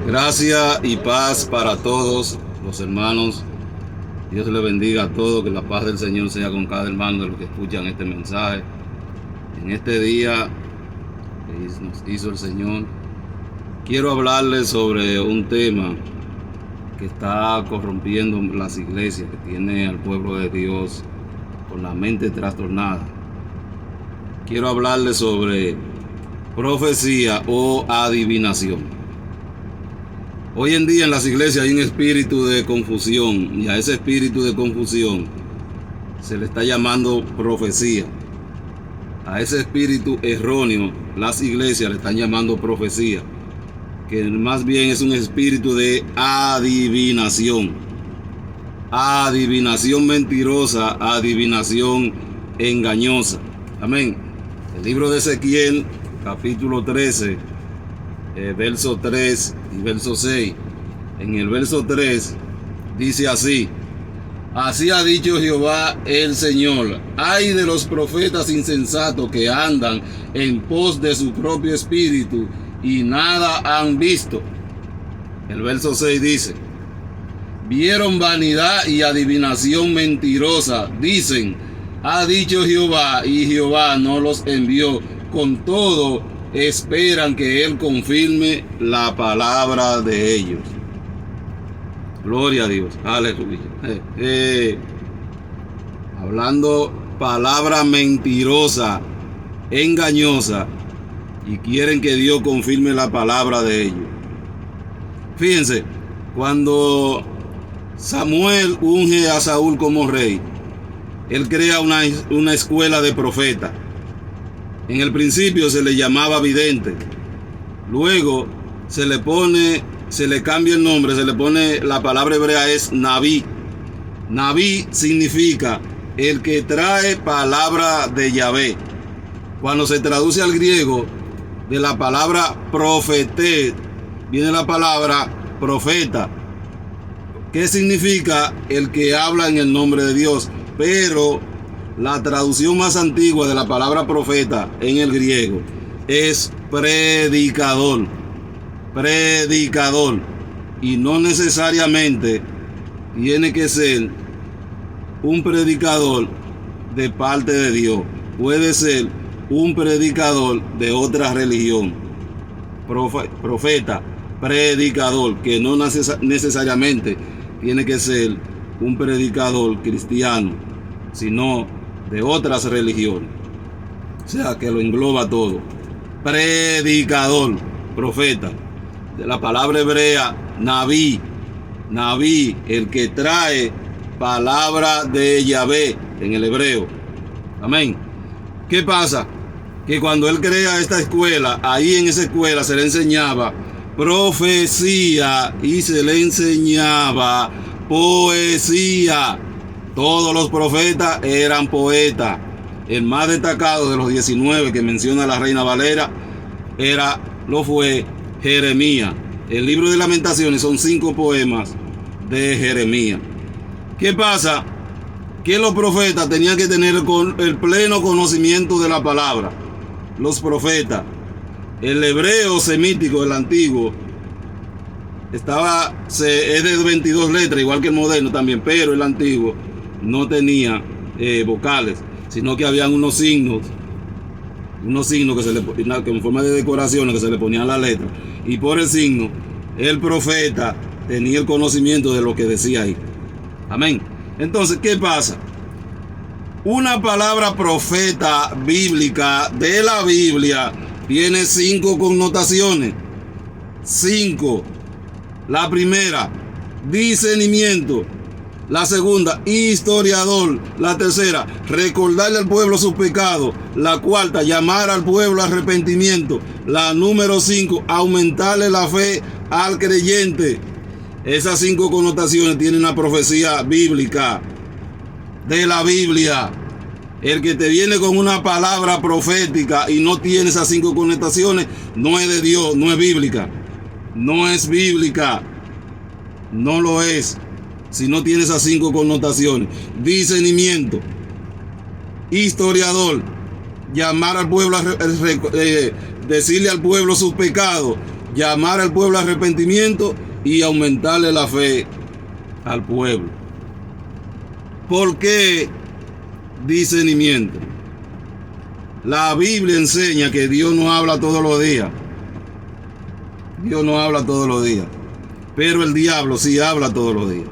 Gracia y paz para todos los hermanos. Dios les bendiga a todos, que la paz del Señor sea con cada hermano de los que escuchan este mensaje. En este día que nos hizo el Señor, quiero hablarles sobre un tema que está corrompiendo las iglesias, que tiene al pueblo de Dios con la mente trastornada. Quiero hablarles sobre profecía o adivinación. Hoy en día en las iglesias hay un espíritu de confusión, y a ese espíritu de confusión se le está llamando profecía. A ese espíritu erróneo las iglesias le están llamando profecía, que más bien es un espíritu de adivinación. Adivinación mentirosa, adivinación engañosa. Amén. El libro de Ezequiel, capítulo 13, verso 3 y verso 6. En el verso 3 dice así: así ha dicho Jehová el Señor, ay de los profetas insensatos que andan en pos de su propio espíritu y nada han visto. El verso 6 dice: vieron vanidad y adivinación mentirosa, dicen, ha dicho Jehová, y Jehová no los envió. Con todo esperan que Él confirme la palabra de ellos. Gloria a Dios, aleluya. Hablando palabra mentirosa, engañosa, y quieren que Dios confirme la palabra de ellos. Fíjense, cuando Samuel unge a Saúl como rey, él crea una escuela de profetas. En el principio se le llamaba vidente. Luego se le cambia el nombre, se le pone, la palabra hebrea es Nabí. Nabí significa el que trae palabra de Yahvé. Cuando se traduce al griego, de la palabra profeté, viene la palabra profeta. ¿Qué significa? El que habla en el nombre de Dios. Pero la traducción más antigua de la palabra profeta en el griego es predicador. Predicador. Y no necesariamente tiene que ser un predicador de parte de Dios. Puede ser un predicador de otra religión. Profeta, predicador, que no necesariamente tiene que ser un predicador cristiano, sino de otras religiones. O sea, que lo engloba todo. Predicador, profeta. De la palabra hebrea, Nabí. Nabí, el que trae palabra de Yahvé en el hebreo. Amén. ¿Qué pasa? Que cuando él crea esta escuela, ahí en esa escuela se le enseñaba profecía y se le enseñaba poesía. Todos los profetas eran poetas. El más destacado de los 19 que menciona la Reina Valera fue Jeremías. El libro de Lamentaciones son 5 poemas de Jeremías. ¿Qué pasa? Que los profetas tenían que tener el pleno conocimiento de la palabra. Los profetas. El hebreo semítico, el antiguo, es de 22 letras, igual que el moderno también, pero el antiguo no tenía vocales, sino que habían unos signos que en forma de decoraciones que se le ponían las letras, y por el signo el profeta tenía el conocimiento de lo que decía ahí. Amén. Entonces, ¿qué pasa? Una palabra profeta bíblica de la Biblia tiene 5 connotaciones. 5. La primera, discernimiento. La segunda, historiador. La tercera, recordarle al pueblo sus pecados. La cuarta, llamar al pueblo al arrepentimiento. La número 5, aumentarle la fe al creyente. Esas 5 connotaciones tienen una profecía bíblica de la Biblia. El que te viene con una palabra profética y no tiene esas 5 connotaciones, no es de Dios, no es bíblica. No es bíblica. No lo es. Si no tiene esas 5 connotaciones. Discernimiento. Historiador. Llamar al pueblo, decirle al pueblo sus pecados. llamar al pueblo al arrepentimiento y aumentarle la fe al pueblo. ¿Por qué discernimiento? La Biblia enseña que Dios no habla todos los días. Dios no habla todos los días. Pero el diablo sí habla todos los días.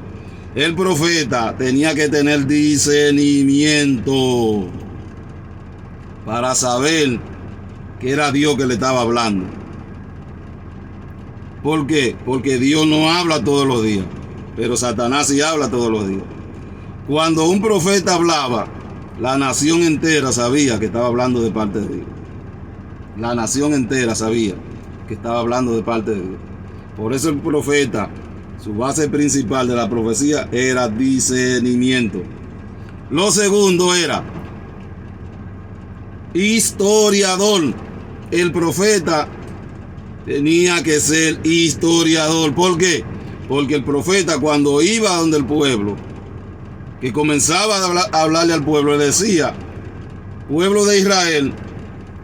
El profeta tenía que tener discernimiento para saber que era Dios que le estaba hablando. ¿Por qué? Porque Dios no habla todos los días, pero Satanás sí habla todos los días. Cuando un profeta hablaba, la nación entera sabía que estaba hablando de parte de Dios. La nación entera sabía que estaba hablando de parte de Dios. Por eso el profeta, su base principal de la profecía era discernimiento. Lo segundo era historiador. El profeta tenía que ser historiador. ¿Por qué? Porque el profeta, cuando iba donde el pueblo, que comenzaba a hablarle al pueblo, le decía: pueblo de Israel,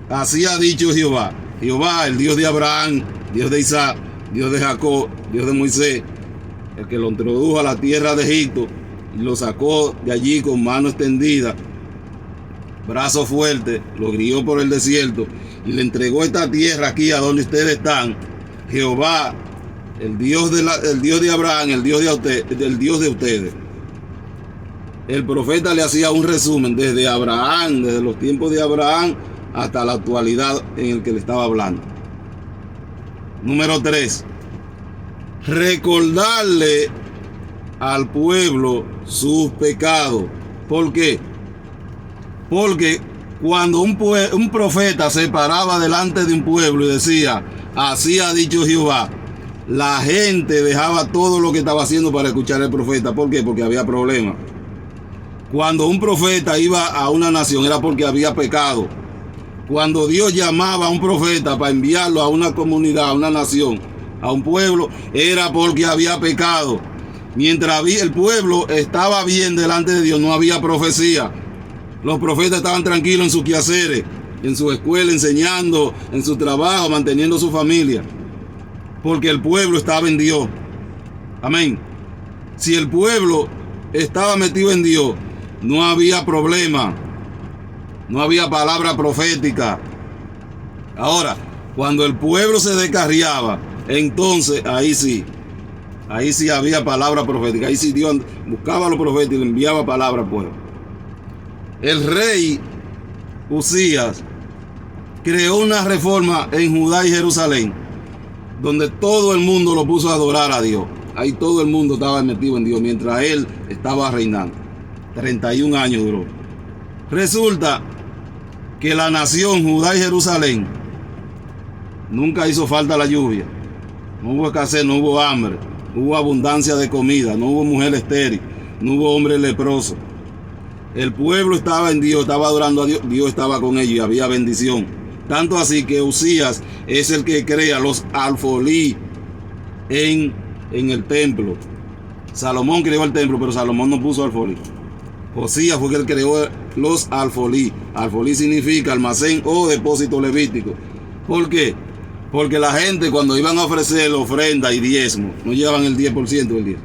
así ha dicho Jehová. Jehová, el Dios de Abraham, Dios de Isaac, Dios de Jacob, Dios de Moisés, el que lo introdujo a la tierra de Egipto y lo sacó de allí con mano extendida, brazo fuerte, lo guió por el desierto y le entregó esta tierra aquí a donde ustedes están. Jehová, el Dios de Abraham, el Dios de ustedes. El profeta le hacía un resumen desde Abraham, desde los tiempos de Abraham hasta la actualidad en el que le estaba hablando. Número 3. Recordarle al pueblo sus pecados. ¿Por qué? Porque cuando un profeta se paraba delante de un pueblo y decía: así ha dicho Jehová, la gente dejaba todo lo que estaba haciendo para escuchar al profeta. ¿Por qué? Porque había problemas. Cuando un profeta iba a una nación era porque había pecado. Cuando Dios llamaba a un profeta para enviarlo a una comunidad, a una nación, a un pueblo, era porque había pecado. Mientras el pueblo estaba bien delante de Dios, no había profecía. Los profetas estaban tranquilos en sus quehaceres, en su escuela, enseñando, en su trabajo, manteniendo su familia. Porque el pueblo estaba en Dios. Amén. Si el pueblo estaba metido en Dios, no había problema. No había palabra profética. Ahora, cuando el pueblo se descarriaba, entonces ahí sí había palabra profética. Ahí sí Dios buscaba a los profetas y le enviaba palabra al pueblo. El rey Usías creó una reforma en Judá y Jerusalén, donde todo el mundo lo puso a adorar a Dios. Ahí todo el mundo estaba metido en Dios mientras él estaba reinando. 31 años duró. Resulta que la nación Judá y Jerusalén nunca hizo falta la lluvia. No hubo escasez, no hubo hambre, no hubo abundancia de comida, no hubo mujer estéril, no hubo hombre leproso. El pueblo estaba en Dios, estaba adorando a Dios, Dios estaba con ellos y había bendición. Tanto así que Usías es el que crea los alfolí en el templo. Salomón creó el templo, pero Salomón no puso alfolí. Josías fue el que creó los alfolí. Alfolí significa almacén o depósito levítico. ¿Por qué? Porque la gente cuando iban a ofrecer ofrenda y diezmo, no llevaban el 10% del diezmo,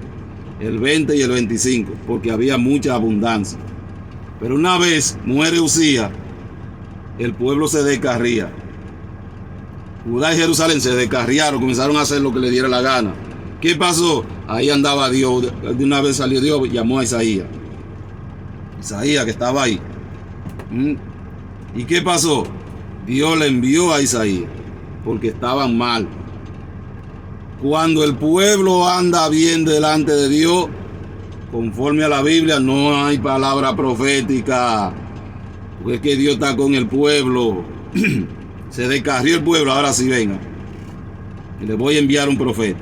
el 20 y el 25, porque había mucha abundancia. Pero una vez muere Usías, el pueblo se descarría. Judá y Jerusalén se descarriaron, comenzaron a hacer lo que le diera la gana. ¿Qué pasó? Ahí andaba Dios. De una vez salió Dios y llamó a Isaías. Isaías que estaba ahí. ¿Y qué pasó? Dios le envió a Isaías porque estaban mal. Cuando el pueblo anda bien delante de Dios, conforme a la Biblia, no hay palabra profética. Porque es que Dios está con el pueblo. Se descarrió el pueblo, ahora sí venga. Y le voy a enviar un profeta.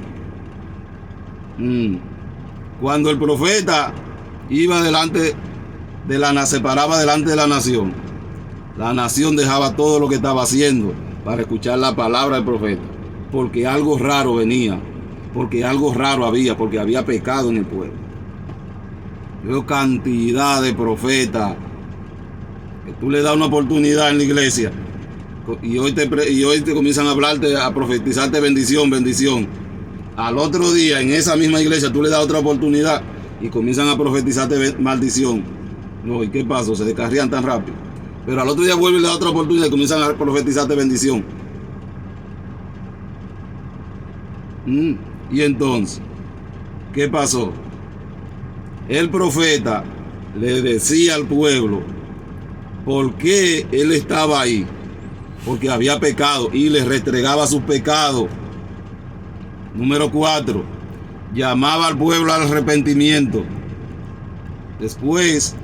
Cuando el profeta iba delante de se paraba delante de la nación dejaba todo lo que estaba haciendo para escuchar la palabra del profeta. Porque algo raro venía, porque algo raro había, porque había pecado en el pueblo. Veo cantidad de profetas que tú le das una oportunidad en la iglesia y hoy te comienzan a hablarte, a profetizarte bendición, bendición. Al otro día, en esa misma iglesia, tú le das otra oportunidad y comienzan a profetizarte maldición. No, ¿y qué pasó? Se descarrían tan rápido. Pero al otro día vuelve y le da otra oportunidad y comienzan a profetizarte bendición. Y entonces, ¿qué pasó? El profeta le decía al pueblo por qué él estaba ahí. Porque había pecado y le restregaba sus pecados. Número 4. Llamaba al pueblo al arrepentimiento. Después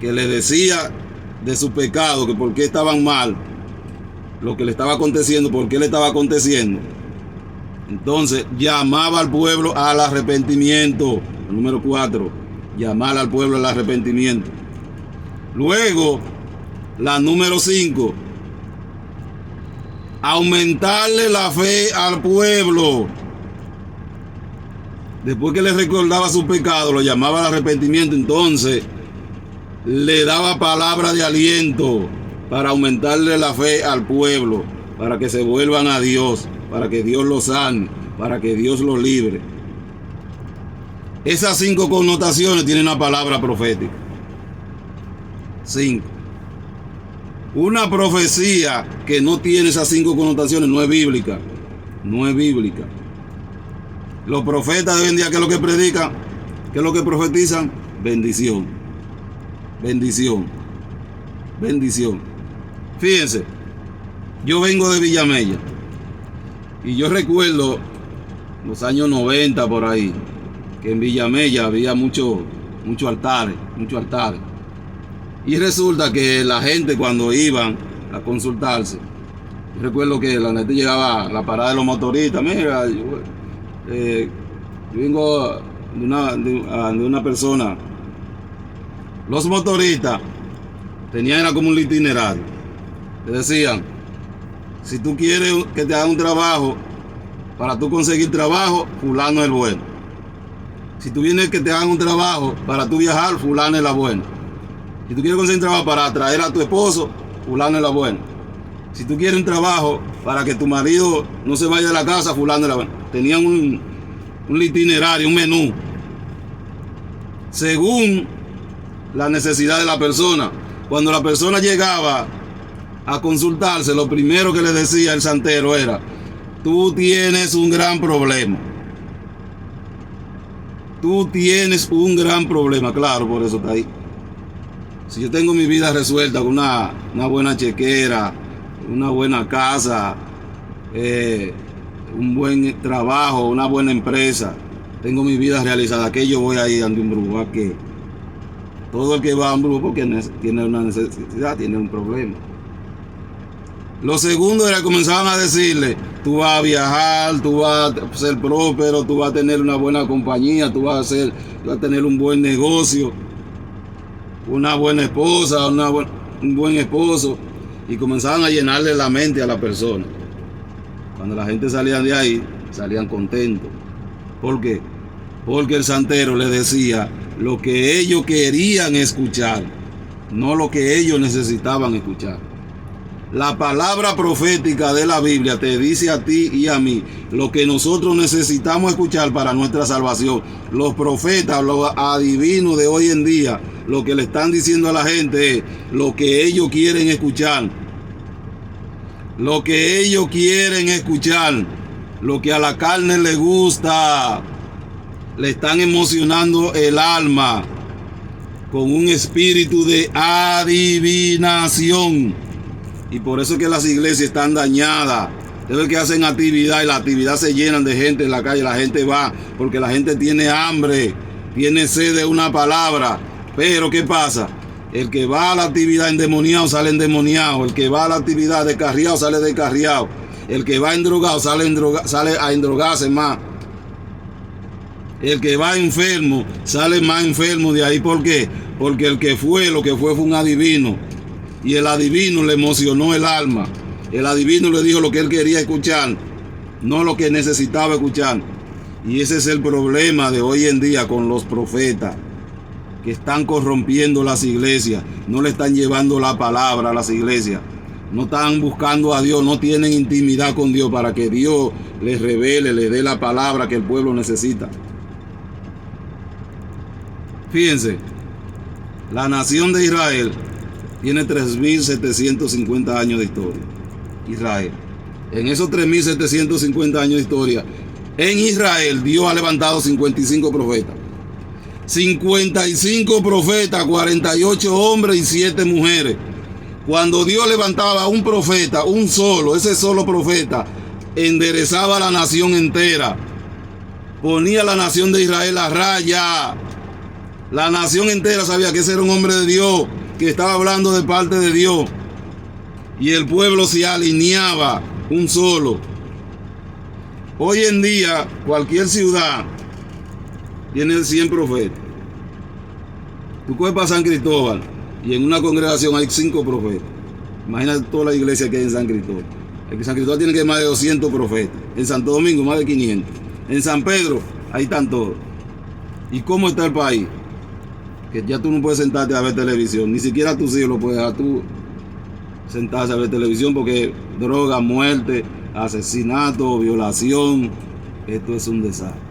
que le decía de su pecado, que por qué estaban mal, lo que le estaba aconteciendo, por qué le estaba aconteciendo. Entonces llamaba al pueblo al arrepentimiento. Número 4. Llamar al pueblo al arrepentimiento. Luego, la número 5. Aumentarle la fe al pueblo. Después que le recordaba su pecado, lo llamaba al arrepentimiento, entonces le daba palabra de aliento para aumentarle la fe al pueblo, para que se vuelvan a Dios, para que Dios los sane, para que Dios los libre. Esas 5 connotaciones tienen una palabra profética. 5. Una profecía que no tiene esas 5 connotaciones no es bíblica. No es bíblica. Los profetas de hoy en día, ¿qué es lo que predican? ¿Qué es lo que profetizan? Bendición. Bendición. Bendición. Fíjense, yo vengo de Villamella. Y yo recuerdo los años 90 por ahí, que en Villamella había muchos altares. Y resulta que la gente cuando iban a consultarse, yo recuerdo que la gente llegaba a la parada de los motoristas, mira, yo vengo de una persona. Los motoristas tenían como un itinerario. Te decían, si tú quieres que te hagan un trabajo, para tú conseguir trabajo, fulano es el bueno. Si tú vienes que te hagan un trabajo para tú viajar, fulano es la buena. Si tú quieres conseguir un trabajo para traer a tu esposo, fulano es la buena. Si tú quieres un trabajo para que tu marido no se vaya de la casa, fulano es la buena. Tenían un itinerario, un menú, según la necesidad de la persona. Cuando la persona llegaba a consultarse, lo primero que le decía el santero era, tú tienes un gran problema. Tú tienes un gran problema, claro, por eso está ahí. Si yo tengo mi vida resuelta con una buena chequera, una buena casa, un buen trabajo, una buena empresa, tengo mi vida realizada, ¿qué yo voy a ir ante un brujo? ¿A qué? Todo el que va a un brujo porque tiene una necesidad, tiene un problema. Lo segundo era que comenzaban a decirle, tú vas a viajar, tú vas a ser próspero, tú vas a tener una buena compañía, tú vas a tener un buen negocio, una buena esposa, un buen esposo, y comenzaban a llenarle la mente a la persona. Cuando la gente salía de ahí, salían contentos. ¿Por qué? Porque el santero les decía lo que ellos querían escuchar, no lo que ellos necesitaban escuchar. La palabra profética de la Biblia te dice a ti y a mí lo que nosotros necesitamos escuchar para nuestra salvación. Los profetas, los adivinos de hoy en día, lo que le están diciendo a la gente es lo que ellos quieren escuchar. Lo que ellos quieren escuchar, lo que a la carne le gusta. Le están emocionando el alma con un espíritu de adivinación. Y por eso es que las iglesias están dañadas. Debe que hacen actividad y la actividad se llenan de gente en la calle. La gente va porque la gente tiene hambre, tiene sed de una palabra. Pero ¿qué pasa? El que va a la actividad endemoniado sale endemoniado. El que va a la actividad descarriado sale descarriado. El que va endrogado sale a endrogarse más. El que va enfermo sale más enfermo de ahí. ¿Por qué? Porque lo que fue un adivino. Y el adivino le emocionó el alma. El adivino le dijo lo que él quería escuchar, no lo que necesitaba escuchar. Y ese es el problema de hoy en día con los profetas, que están corrompiendo las iglesias, no le están llevando la palabra a las iglesias. no están buscando a Dios, no tienen intimidad con Dios para que Dios les revele, les dé la palabra que el pueblo necesita. Fíjense, la nación de Israel tiene 3.750 años de historia. Israel. En esos 3.750 años de historia, en Israel Dios ha levantado 55 profetas. 55 profetas, 48 hombres y 7 mujeres. Cuando Dios levantaba a un profeta, un solo, ese solo profeta, enderezaba la nación entera. Ponía a la nación de Israel a raya. La nación entera sabía que ese era un hombre de Dios, que estaba hablando de parte de Dios. Y el pueblo se alineaba, un solo. Hoy en día, cualquier ciudad tiene 100 profetas. Tú coges para San Cristóbal y en una congregación hay 5 profetas. Imagínate toda la iglesia que hay en San Cristóbal. En San Cristóbal tiene que haber más de 200 profetas. En Santo Domingo más de 500. En San Pedro ahí están todos. ¿Y cómo está el país? Que ya tú no puedes sentarte a ver televisión. Ni siquiera tus hijos lo puedes dejar tú sentarse a ver televisión porque droga, muerte, asesinato, violación. Esto es un desastre.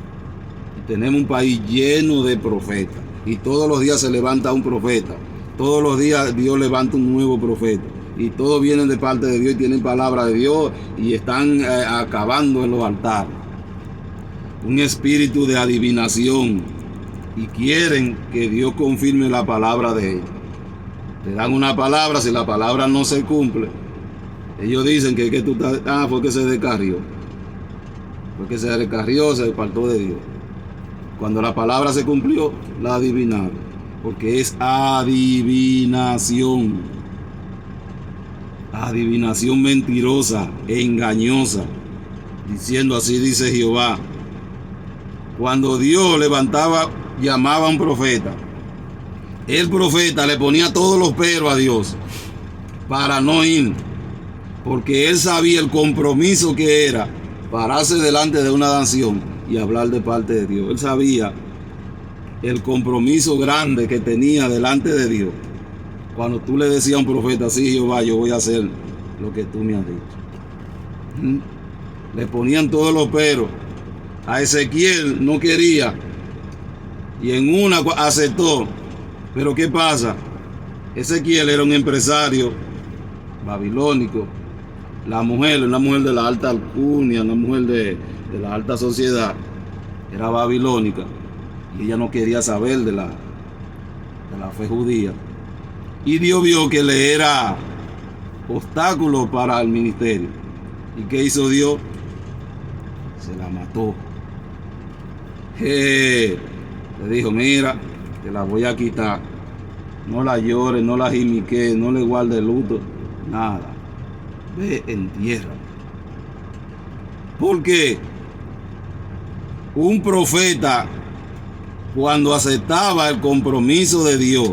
Y tenemos un país lleno de profetas. Y todos los días se levanta un profeta. Todos los días Dios levanta un nuevo profeta. Y todos vienen de parte de Dios y tienen palabra de Dios y están acabando en los altares. Un espíritu de adivinación. Y quieren que Dios confirme la palabra de ellos. Te dan una palabra, si la palabra no se cumple, ellos dicen que tú estás, fue que se descarrió. Fue que se descarrió, se apartó de Dios. Cuando la palabra se cumplió, la adivinaron. Porque es adivinación. Adivinación mentirosa, engañosa. Diciendo así dice Jehová. Cuando Dios llamaba a un profeta, el profeta le ponía todos los peros a Dios para no ir, porque él sabía el compromiso que era pararse delante de una nación y hablar de parte de Dios. Él sabía el compromiso grande que tenía delante de Dios. Cuando tú le decías a un profeta, sí, Jehová, yo voy a hacer lo que tú me has dicho. Le ponían todos los peros. A Ezequiel no quería y en una aceptó. Pero ¿qué pasa? Ezequiel era un empresario babilónico. La mujer, una mujer de la alta alcurnia, una mujer de la alta sociedad, era babilónica. Y ella no quería saber de la fe judía. Y Dios vio que le era obstáculo para el ministerio. ¿Y qué hizo Dios? Se la mató. Le dijo, mira, te la voy a quitar. No la llores, no la gimiques, no le guardes luto, nada. Ve, entierra. Porque un profeta, cuando aceptaba el compromiso de Dios,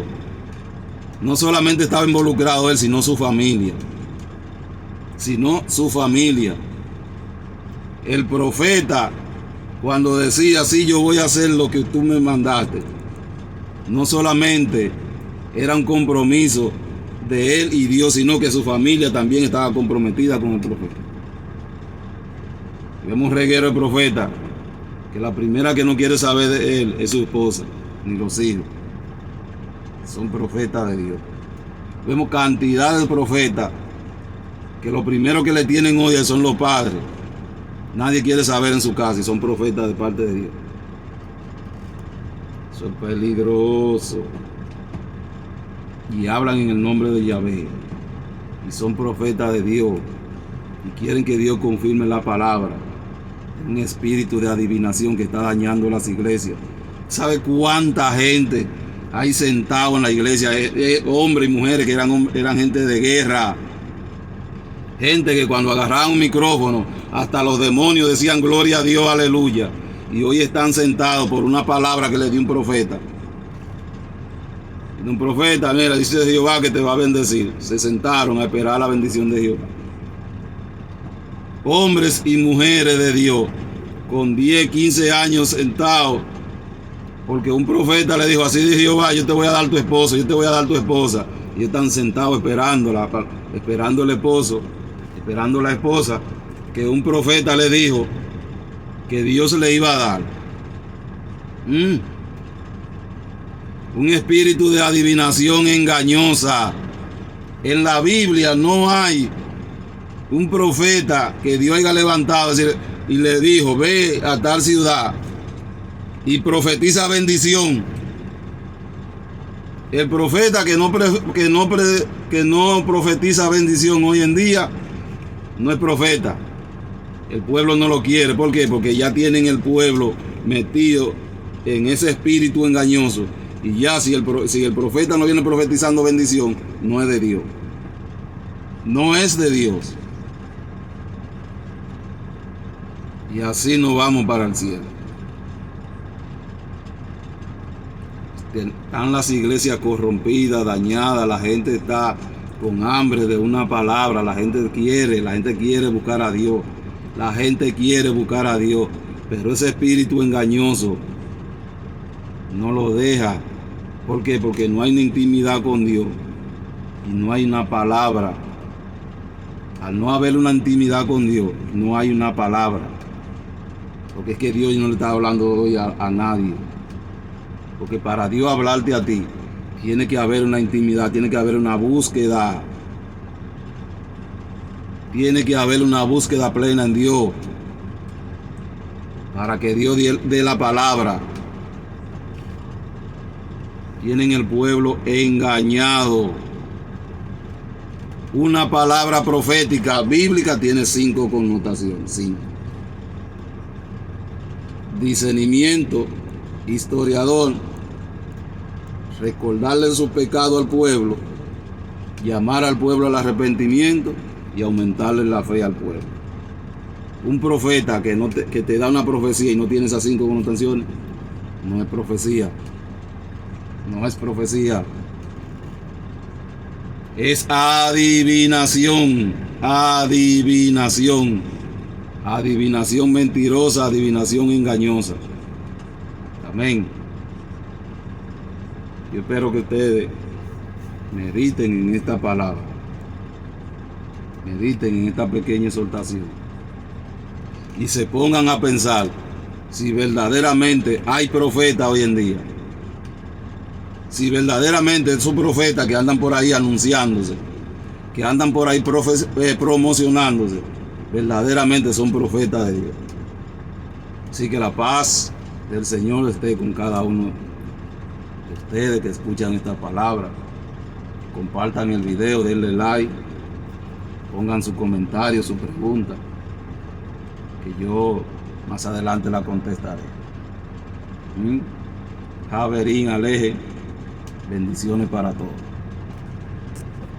no solamente estaba involucrado él, sino su familia. El profeta, cuando decía, sí, yo voy a hacer lo que tú me mandaste, no solamente era un compromiso de él y Dios, sino que su familia también estaba comprometida con el profeta. Vemos un reguero de profeta, que la primera que no quiere saber de él es su esposa, ni los hijos. Son profetas de Dios. Vemos cantidad de profetas que lo primero que le tienen odio son los padres. Nadie quiere saber en su casa y son profetas de parte de Dios. Eso es peligroso. Y hablan en el nombre de Yahvé. Y son profetas de Dios. Y quieren que Dios confirme la palabra. Un espíritu de adivinación que está dañando las iglesias. ¿Sabe cuánta gente hay sentado en la iglesia? Hombres y mujeres que eran gente de guerra. Gente que cuando agarraban un micrófono, hasta los demonios decían gloria a Dios, aleluya. Y hoy están sentados por una palabra que le dio un profeta. Un profeta, mira, dice Jehová que te va a bendecir. Se sentaron a esperar la bendición de Jehová. Hombres y mujeres de Dios, con 10, 15 años sentados, porque un profeta le dijo, así dice Jehová, yo te voy a dar tu esposo, yo te voy a dar tu esposa. Ellos están sentados esperando el esposo, esperando la esposa, que un profeta le dijo que Dios le iba a dar. Un espíritu de adivinación engañosa. En la Biblia no hay un profeta que Dios haya levantado y le dijo, ve a tal ciudad y profetiza bendición. El profeta que no profetiza bendición hoy en día no es profeta. El pueblo no lo quiere. ¿Por qué? Porque ya tienen el pueblo metido en ese espíritu engañoso. Y ya si el profeta no viene profetizando bendición, no es de Dios. No es de Dios. Y así nos vamos para el cielo. Están las iglesias corrompidas, dañadas, la gente está con hambre de una palabra, la gente quiere buscar a Dios, la gente quiere buscar a Dios, pero ese espíritu engañoso no lo deja. ¿Por qué? Porque no hay una intimidad con Dios y no hay una palabra. Al no haber una intimidad con Dios, no hay una palabra. Porque es que Dios no le está hablando hoy a nadie. Porque para Dios hablarte a ti, tiene que haber una intimidad, tiene que haber una búsqueda. Tiene que haber una búsqueda plena en Dios. Para que Dios dé la palabra. Tienen el pueblo engañado. Una palabra profética bíblica tiene 5 connotaciones. 5. Discernimiento, historiador, recordarle su pecado al pueblo, llamar al pueblo al arrepentimiento y aumentarle la fe al pueblo. Un profeta que te da una profecía y no tiene esas 5 connotaciones, no es profecía. No es profecía. Es adivinación. Adivinación. Adivinación mentirosa, adivinación engañosa. Amén. Yo espero que ustedes mediten en esta palabra. Mediten en esta pequeña exhortación. Y se pongan a pensar si verdaderamente hay profetas hoy en día. Si verdaderamente esos profetas que andan por ahí anunciándose, que andan por ahí promocionándose, verdaderamente son profetas de Dios. Así que la paz del Señor esté con cada uno de ustedes que escuchan esta palabra. Compartan el video, denle like, pongan su comentario, su pregunta, que yo más adelante la contestaré. Javerín Aleje. Bendiciones para todos.